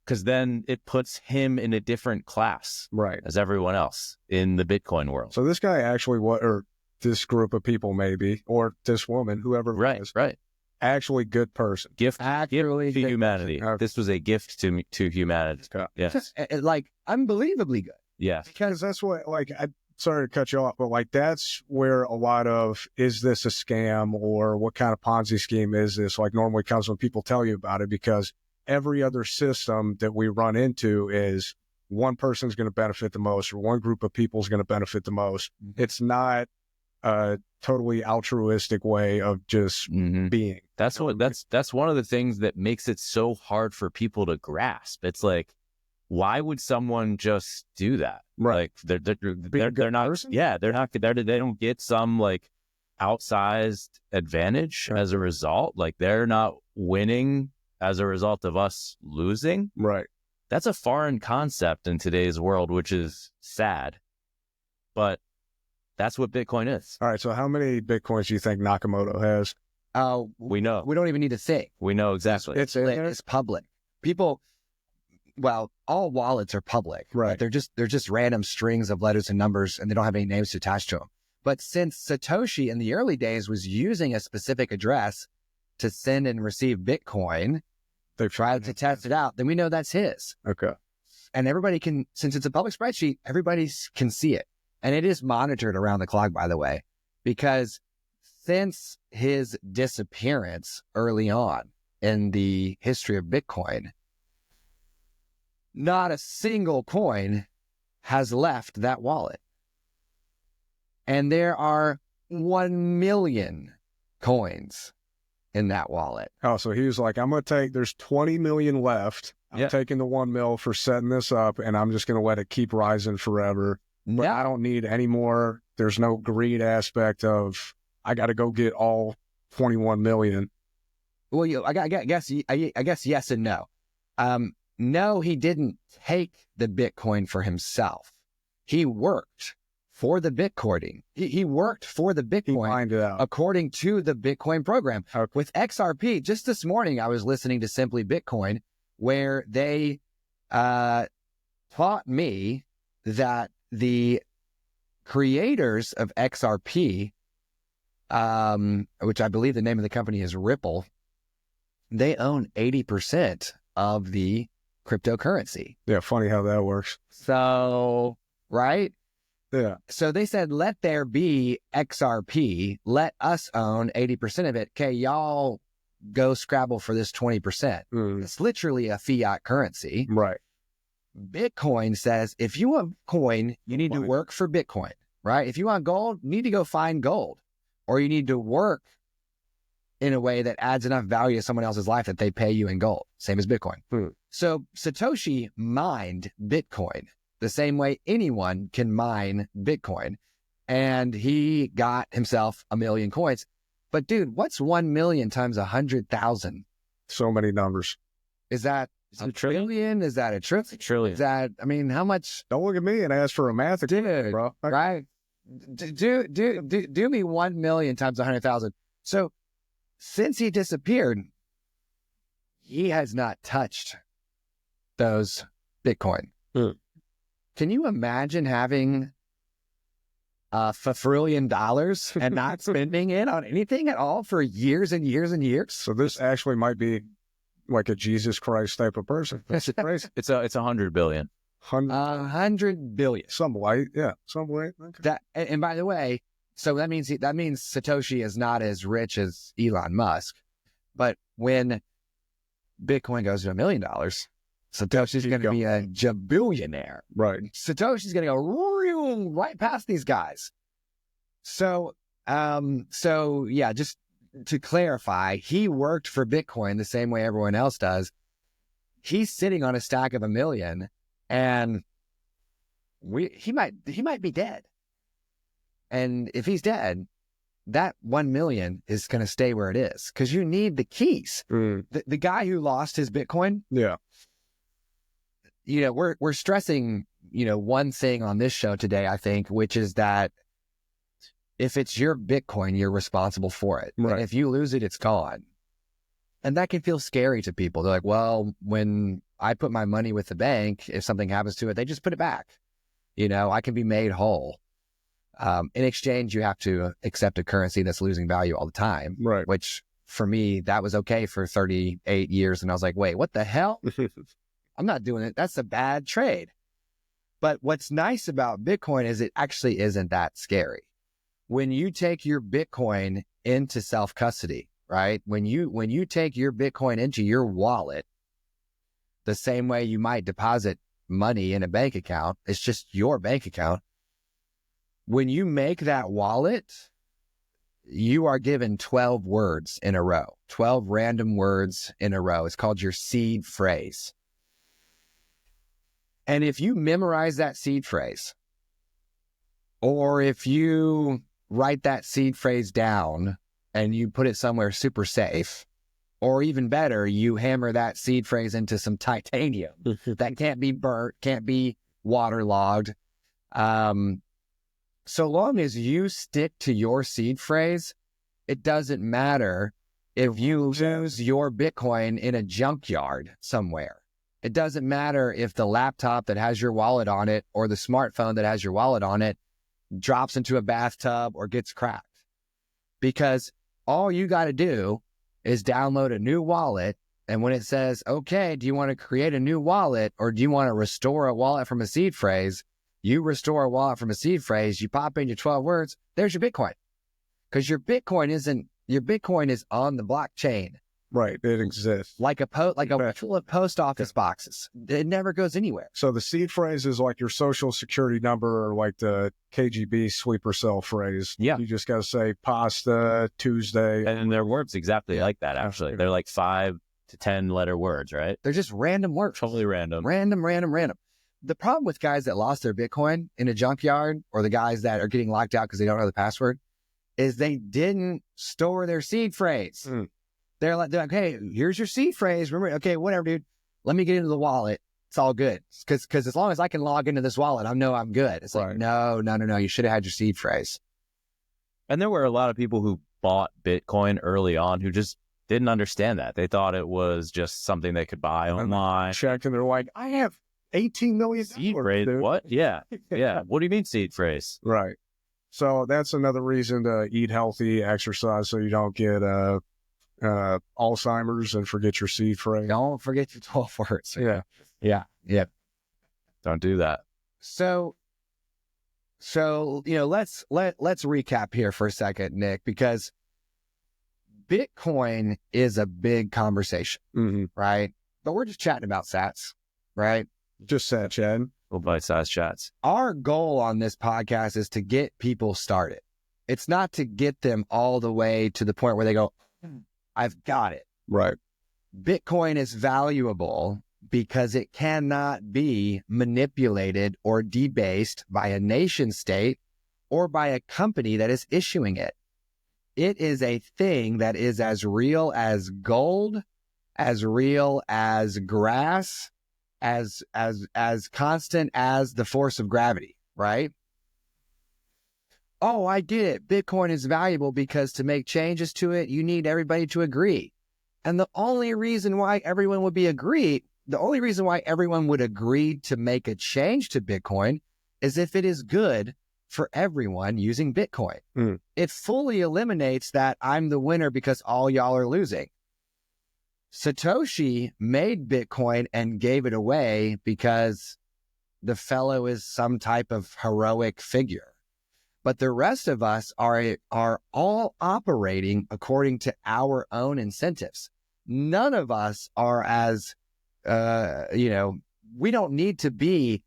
because then it puts him in a different class Right. as everyone else in the Bitcoin world. So this guy actually, or this group of people maybe, or this woman, whoever it Right, was, right. actually good person. Gift Actually, to humanity. Okay. This was a gift to humanity. Okay. Yes. like unbelievably good. Yes. Because that's what, like, I sorry to cut you off, but like that's where a lot of, is this a scam or what kind of Ponzi scheme is this? Like normally comes when people tell you about it, because every other system that we run into is one person's going to benefit the most or one group of people is going to benefit the most. It's not a totally altruistic way of just being. That's one of the things that makes it so hard for people to grasp. It's like, why would someone just do that? Right. Like they're not. Person? Yeah, they're not. They don't get some like outsized advantage as a result. Like they're not winning as a result of us losing. Right. That's a foreign concept in today's world, which is sad. But that's what Bitcoin is. All right. So how many Bitcoins do you think Nakamoto has? We know. We don't even need to think. We know exactly. It's public. People, well, all wallets are public. Right. They're just random strings of letters and numbers, and they don't have any names attached to them. But since Satoshi in the early days was using a specific address to send and receive Bitcoin, They've tried to test it out, then we know that's his. Okay. And everybody can, since it's a public spreadsheet, everybody can see it. And it is monitored around the clock, by the way, because since his disappearance early on in the history of Bitcoin, not a single coin has left that wallet. And there are 1 million coins in that wallet. Oh, so he was like, I'm going to take, there's 20 million left. I'm taking the 1 mil for setting this up, and I'm just going to let it keep rising forever. But I don't need any more. There's no greed aspect of, I got to go get all 21 million. Well, I guess yes and no. No, he didn't take the Bitcoin for himself. He worked for the Bitcoining. He worked for the Bitcoin. He mined it out. According to the Bitcoin program. Okay. With XRP, just this morning, I was listening to Simply Bitcoin, where they taught me that the creators of XRP, which I believe the name of the company is Ripple, they own 80% of the cryptocurrency. Yeah, funny how that works. So, right? Yeah. So they said, let there be XRP, let us own 80% of it. Okay, y'all go scrabble for this 20%. It's literally a fiat currency. Right. Bitcoin says, if you want coin, you need to work for Bitcoin, right? If you want gold, you need to go find gold, or you need to work in a way that adds enough value to someone else's life that they pay you in gold. Same as Bitcoin. So Satoshi mined Bitcoin the same way anyone can mine Bitcoin. And he got himself 1 million coins. But dude, what's 1 million times 100,000? So many numbers. Is that a trillion? Is that a trillion? Is that, I mean, how much? Don't look at me and ask for a math equation, bro. Right? Do me 1 million times 100,000. So since he disappeared, he has not touched those Bitcoin. Can you imagine having $1 trillion and not spending it on anything at all for years and years and years? So this actually might be like a Jesus Christ type of person. That's crazy. It's 100 billion. 100 billion. Some light, yeah, some light. Okay. That, and by the way, so that means Satoshi is not as rich as Elon Musk, but when Bitcoin goes to $1 million, Satoshi's going to be a jabillionaire. Right. Satoshi's going to go right past these guys. So yeah, just to clarify, he worked for Bitcoin the same way everyone else does. He's sitting on a stack of 1 million, and he might be dead. And if he's dead, that 1 million is going to stay where it is because you need the keys. The guy who lost his Bitcoin, Yeah. We're stressing, one thing on this show today, I think, which is that if it's your Bitcoin, you're responsible for it. Right. And if you lose it, it's gone. And that can feel scary to people. They're like, well, when I put my money with the bank, if something happens to it, they just put it back. I can be made whole. In exchange, you have to accept a currency that's losing value all the time. Right. Which for me, that was okay for 38 years. And I was like, wait, what the hell? I'm not doing it. That's a bad trade. But what's nice about Bitcoin is it actually isn't that scary. When you take your Bitcoin into self-custody, right? When you take your Bitcoin into your wallet, the same way you might deposit money in a bank account, it's just your bank account. When you make that wallet, you are given 12 words in a row, 12 random words in a row. It's called your seed phrase. And if you memorize that seed phrase, or if you write that seed phrase down and you put it somewhere super safe, or even better, you hammer that seed phrase into some titanium that can't be burnt, can't be waterlogged. So long as you stick to your seed phrase, it doesn't matter if you lose your Bitcoin in a junkyard somewhere. It doesn't matter if the laptop that has your wallet on it or the smartphone that has your wallet on it drops into a bathtub or gets cracked. Because all you got to do is download a new wallet. And when it says, okay, do you want to create a new wallet or do you want to restore a wallet from a seed phrase? You restore a wallet from a seed phrase, you pop in your 12 words, there's your Bitcoin. Because your Bitcoin is on the blockchain. Right. It exists. Like a full of post office boxes. It never goes anywhere. So the seed phrase is like your social security number or like the KGB sweeper cell phrase. Yeah. You just got to say pasta Tuesday. And their words exactly like that, actually. They're like 5 to 10 letter words, right? They're just random words. Totally random. Random. The problem with guys that lost their Bitcoin in a junkyard or the guys that are getting locked out because they don't know the password is they didn't store their seed phrase. They're like, hey, here's your seed phrase. Remember, okay, whatever, dude. Let me get into the wallet. It's all good. Because as long as I can log into this wallet, I know I'm good. It's like, no. You should have had your seed phrase. And there were a lot of people who bought Bitcoin early on who just didn't understand that. They thought it was just something they could buy online. Check, and they're like, I have 18 million seed phrase. Dude. What? Yeah. What do you mean seed phrase? Right. So that's another reason to eat healthy, exercise, so you don't get Alzheimer's and forget your seed phrase. Don't forget your 12 words. Yeah. Don't do that. So let's recap here for a second, Nick, because Bitcoin is a big conversation, right? But we're just chatting about sats, right? Just sat, Chad. Little bite-sized chats. Our goal on this podcast is to get people started. It's not to get them all the way to the point where they go, I've got it. Right. Bitcoin is valuable because it cannot be manipulated or debased by a nation state or by a company that is issuing it. It is a thing that is as real as gold, as real as grass, as constant as the force of gravity, right? Oh, I get it. Bitcoin is valuable because to make changes to it, you need everybody to agree. And the only reason why everyone would agree to make a change to Bitcoin is if it is good for everyone using Bitcoin. It fully eliminates that I'm the winner because all y'all are losing. Satoshi made Bitcoin and gave it away because the fellow is some type of heroic figure. But the rest of us are all operating according to our own incentives. None of us are as, we don't need to be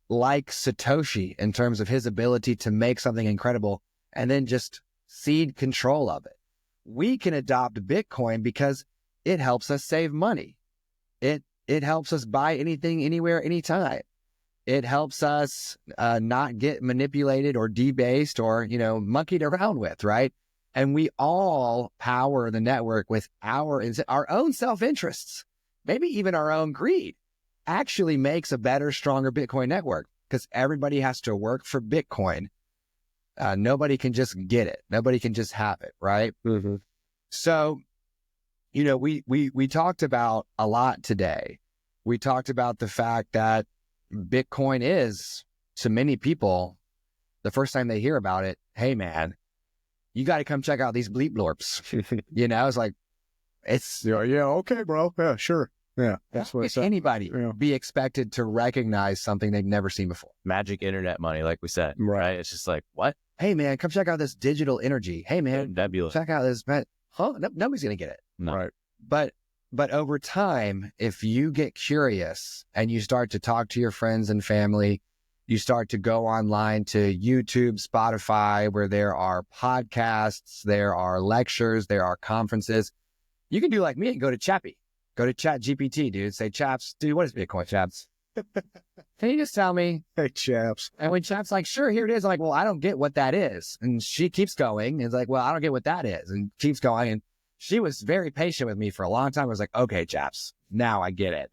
like Satoshi in terms of his ability to make something incredible and then just cede control of it. We can adopt Bitcoin because it helps us save money. It helps us buy anything, anywhere, anytime. It helps us not get manipulated or debased or, monkeyed around with, right? And we all power the network with our own self-interests, maybe even our own greed, actually makes a better, stronger Bitcoin network because everybody has to work for Bitcoin. Nobody can just get it. Nobody can just have it, right? Mm-hmm. So, you know, we talked about a lot today. We talked about the fact that Bitcoin is, to many people, the first time they hear about it, hey man, you got to come check out these bleep blorps. You know, it's like, it's... Yeah, okay, bro. Yeah, sure. Yeah, that's what Can anybody be expected to recognize something they've never seen before? Magic internet money, like we said, Right. right? It's just like, what? Hey man, come check out this digital energy. Hey man, Nebulous. check out this. Huh? Nobody's going to get it. No. Right. But over time, if you get curious and you start to talk to your friends and family, you start to go online to YouTube, Spotify, where there are podcasts, there are lectures, there are conferences. You can do like me and go to Chappy. Go to Chat GPT, dude. Say, Chaps, dude, what is Bitcoin, Chaps? Can you just tell me? Hey, Chaps. And when Chaps like, sure, here it is. I'm like, well, I don't get what that is. And she keeps going. And it's like, well, I don't get what that is. And keeps going. And she was very patient with me for a long time. I was like, okay, Chaps, now I get it.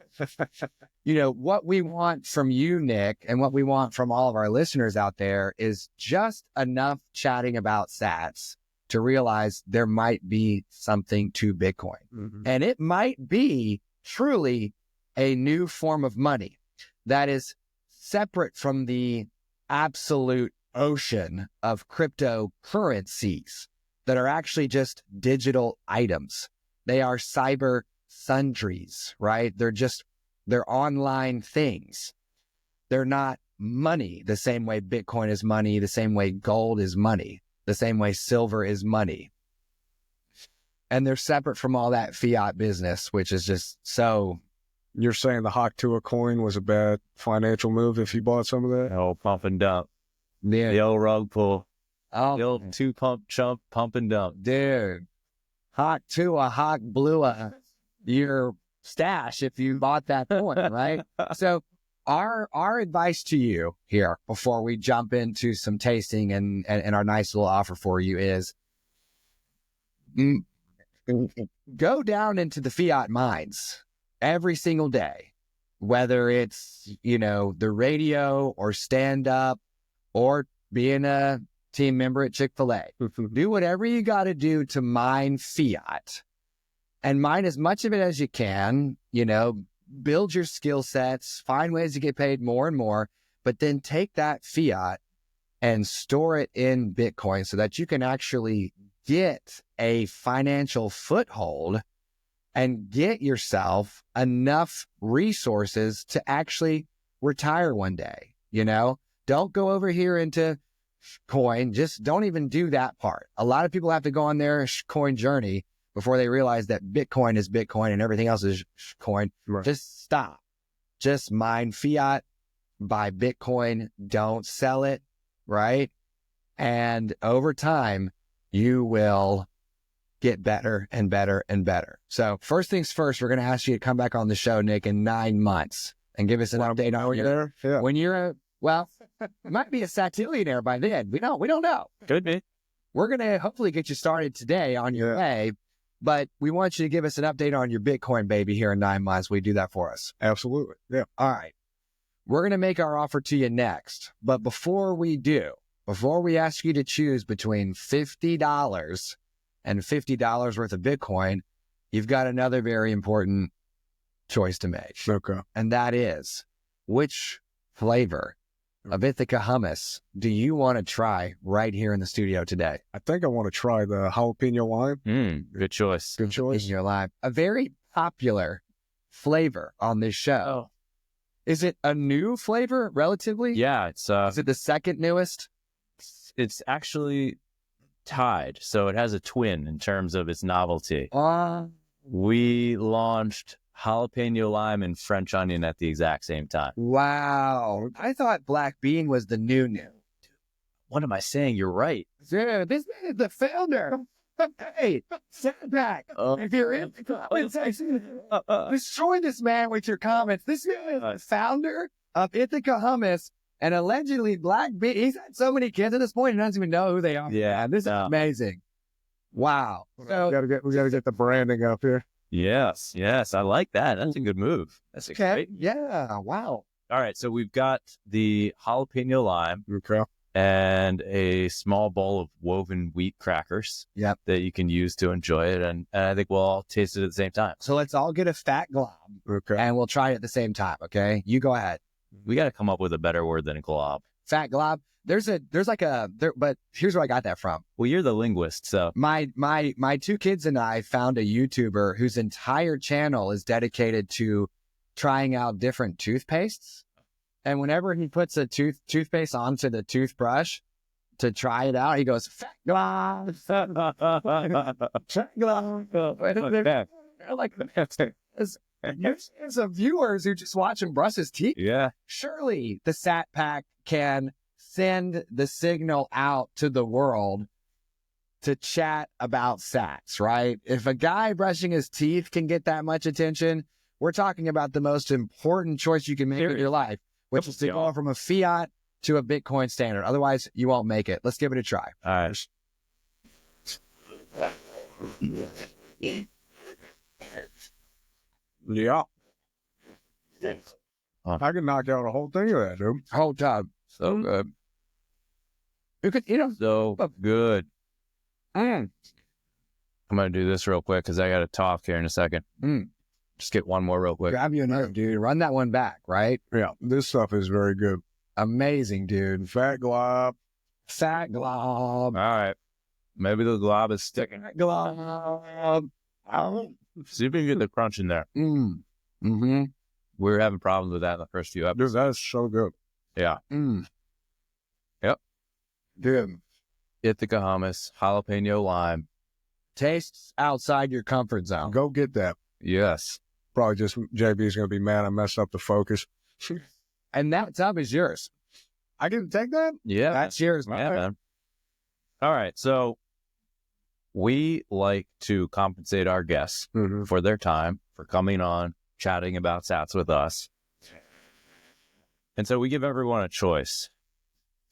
You know, what we want from you, Nick, and what we want from all of our listeners out there is just enough chatting about sats to realize there might be something to Bitcoin. Mm-hmm. And it might be truly a new form of money that is separate from the absolute ocean of cryptocurrencies that are actually just digital items. They are cyber sundries, right? They're online things. They're not money the same way Bitcoin is money, the same way gold is money, the same way silver is money. And they're separate from all that fiat business, which is just so... You're saying the Hawk to a coin was a bad financial move if you bought some of that? Oh, pump and dump. Yeah. The old rug pull. Oh, The old two pump chump, pump and dump. dude. Hawk to a Hawk blew your stash if you bought that coin, right? So our advice to you here before we jump into some tasting and our nice little offer for you is go down into the fiat mines every single day, whether it's, you know, the radio or stand up or being a team member at Chick-fil-A. Do whatever you got to do to mine fiat and mine as much of it as you can, you know, build your skill sets, find ways to get paid more and more, but then take that fiat and store it in Bitcoin so that you can actually get a financial foothold and get yourself enough resources to actually retire one day. You know, don't go over here into coin. Just don't even do that part. A lot of people have to go on their coin journey before they realize that Bitcoin is Bitcoin and everything else is coin. Right. Just stop. Just mine fiat, buy Bitcoin, don't sell it, right? And over time, you will get better and better and better. So first things first, we're going to ask you to come back on the show, Nick, in 9 months and give us an update on there. Yeah. when you're you might be a satillionaire by then. We don't know. Could be. We're going to hopefully get you started today on your way, but we want you to give us an update on your Bitcoin baby here in 9 months. Will you do that for us? Absolutely. Yeah. All right. We're going to make our offer to you next. But before we ask you to choose between $50 and $50 worth of Bitcoin, you've got another very important choice to make. Okay. And that is, which flavor of Ithaca hummus do you want to try right here in the studio today? I think I want to try the jalapeno lime. Good choice. Good choice. In your life. A very popular flavor on this show. Oh. Is it a new flavor relatively? Yeah, it's Is it the second newest? it's actually tied. So it has a twin in terms of its novelty. We launched jalapeno lime and French onion at the exact same time. Wow. I thought black bean was the new. What am I saying? You're right. Dude, this man is the founder. Hey, stand back. If you're in the comment section, destroy this man with your comments. This man is the founder of Ithaca Hummus and allegedly black bean. He's had so many kids at this point, he doesn't even know who they are. Yeah. This is amazing. Wow. We So, gotta get the branding up here. Yes, I like that. That's a good move. That's okay. great. Yeah. Wow. All right, so we've got the jalapeno lime Okay. and a small bowl of woven wheat crackers. Yep. That you can use to enjoy it, and I think we'll all taste it at the same time. So let's all get a fat glob Okay. and we'll try it at the same time. Okay. You go ahead. We got to come up with a better word than a glob. Fat glob. But here's where I got that from. Well, you're the linguist, so My two kids and I found a YouTuber whose entire channel is dedicated to trying out different toothpastes. And whenever he puts a toothpaste onto the toothbrush to try it out, he goes, fat glob, fat glob. Like, as of viewers who just watch him brush his teeth, yeah. surely the Sat Pack can send the signal out to the world to chat about sats, right? If a guy brushing his teeth can get that much attention, we're talking about the most important choice you can make in your life, which is to go from a fiat to a Bitcoin standard. Otherwise, you won't make it. Let's give it a try. All right. Yeah. I can knock out a whole thing of that, dude. Whole time. So good. You could, So good. mm. I'm going to do this real quick because I got to talk here in a second. Just get one more real quick. Grab you another, dude. Run that one back, right? Yeah, this stuff is very good. Amazing, dude. Fat glob. Fat glob. All right. Maybe the glob is sticking. Fat glob. See if we can get the crunch in there. Mm-hmm. We were having problems with that in the first few Dude, episodes. that's so good. Yeah. Yep. Dude. Ithaca hummus, jalapeno lime. Tastes outside your comfort zone. Go get that. Yes. Probably just JB's going to be mad I messed up the focus. And that tub is yours. I can take that? Yeah. That's yours, Yeah, man. man. All right. So we like to compensate our guests for their time, for coming on, chatting about sats with us. And so we give everyone a choice.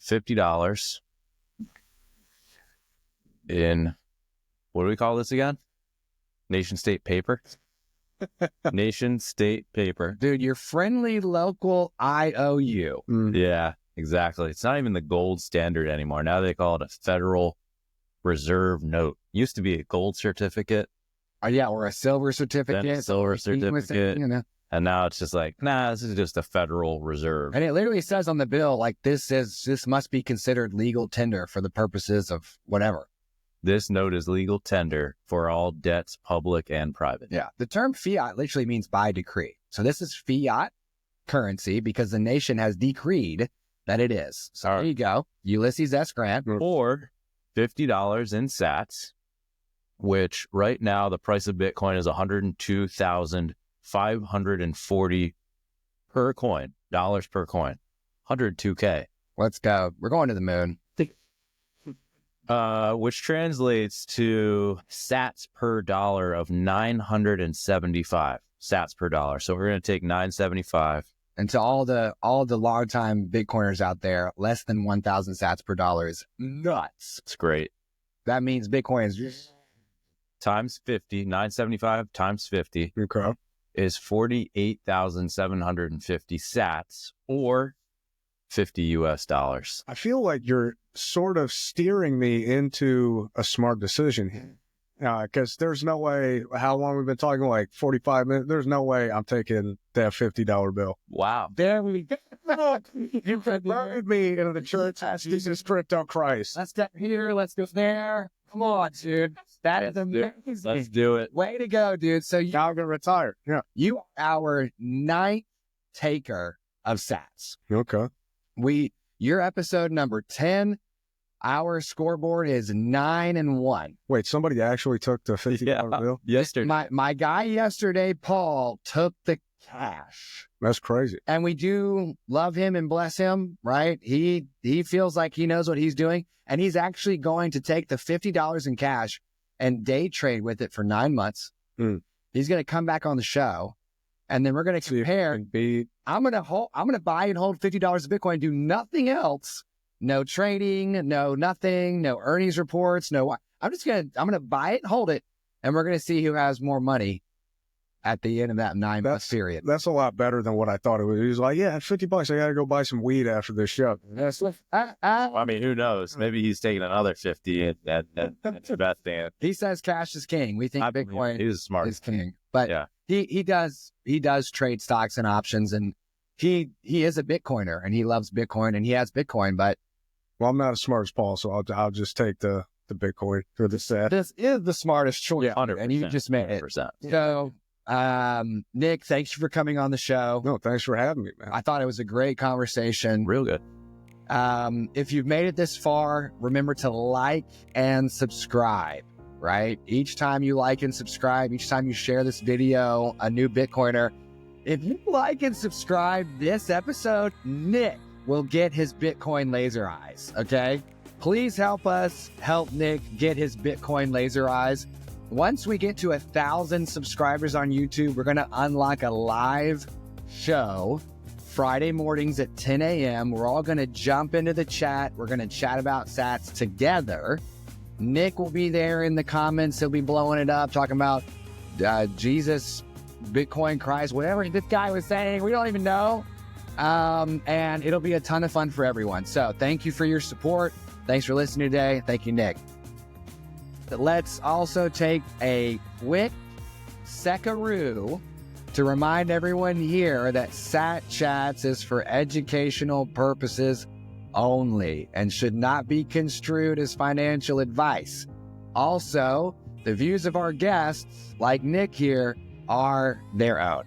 $50 in, what do we call this again? Nation state paper? Nation state paper. Dude, your friendly local IOU. Yeah, exactly. It's not even the gold standard anymore. Now they call it a Federal Reserve note. Used to be a gold certificate. Yeah, or a silver certificate. Then a silver certificate. You know. And now it's just like, nah, this is just a Federal Reserve. And it literally says on the bill, like, this must be considered legal tender for the purposes of whatever. This note is legal tender for all debts, public and private. Yeah. The term fiat literally means by decree. So this is fiat currency because the nation has decreed that it is. So there you go. Ulysses S. Grant. Or $50 in sats, which right now the price of Bitcoin is $102,540 per coin, dollars per coin, 102K. Let's go. We're going to the moon. Which translates to sats per dollar of 975 sats per dollar. So we're going to take 975. And to all the longtime Bitcoiners out there, less than 1,000 sats per dollar is nuts. It's great. That means Bitcoin is Times 50, 975 times 50 Okay. is 48,750 sats or 50 US dollars. I feel like you're sort of steering me into a smart decision here. Because there's no way, how long we've been talking, like 45 minutes, there's no way I'm taking that $50 bill. Wow. there we go. You converted me into the church as Jesus crypto Christ. Let's go here. Let's go there. Come on, dude. That is amazing. Let's do it. Way to go, dude. So Now I'm going to retire. Yeah. you are our ninth taker of sats. Okay. Your episode number 10. Our scoreboard is 9-1. Wait, somebody actually took the $50 bill? Yesterday. My guy yesterday, Paul, took the cash. That's crazy. And we do love him and bless him, right? He feels like he knows what he's doing. And he's actually going to take the $50 in cash and day trade with it for 9 months. He's going to come back on the show. And then we're going to compare. I'm going to buy and hold $50 of Bitcoin, do nothing else. No trading, no nothing, no earnings reports, no. I'm gonna buy it, hold it, and we're gonna see who has more money at the end of that 9-month period. That's a lot better than what I thought it was. He was like, yeah, $50. I got to go buy some weed after this show. I mean, who knows? Maybe he's taking another 50 and investing it. He says cash is king. We think Bitcoin he's smart. is king. But yeah, he does trade stocks and options, and he is a Bitcoiner, and he loves Bitcoin, and he has Bitcoin. But well, I'm not as smart as Paul, so I'll just take the Bitcoin for the set. This is the smartest choice, 100%, and you just made it. 100%. So, Nick, thanks for coming on the show. No, thanks for having me, man. I thought it was a great conversation. Real good. If you've made it this far, remember to like and subscribe, right? Each time you like and subscribe, each time you share this video, a new Bitcoiner, if you like and subscribe this episode, Nick will get his Bitcoin laser eyes, okay? Please help us help Nick get his Bitcoin laser eyes. Once we get to 1,000 subscribers on YouTube, we're going to unlock a live show Friday mornings at 10 a.m. We're all going to jump into the chat. We're going to chat about sats together. Nick will be there in the comments. He'll be blowing it up, talking about Jesus, Bitcoin, Christ, whatever this guy was saying. We don't even know. And it'll be a ton of fun for everyone. So thank you for your support. Thanks for listening today. Thank you, Nick. Let's also take a quick seckaroo to remind everyone here that Sat Chats is for educational purposes only and should not be construed as financial advice. Also, the views of our guests, like Nick here, are their own.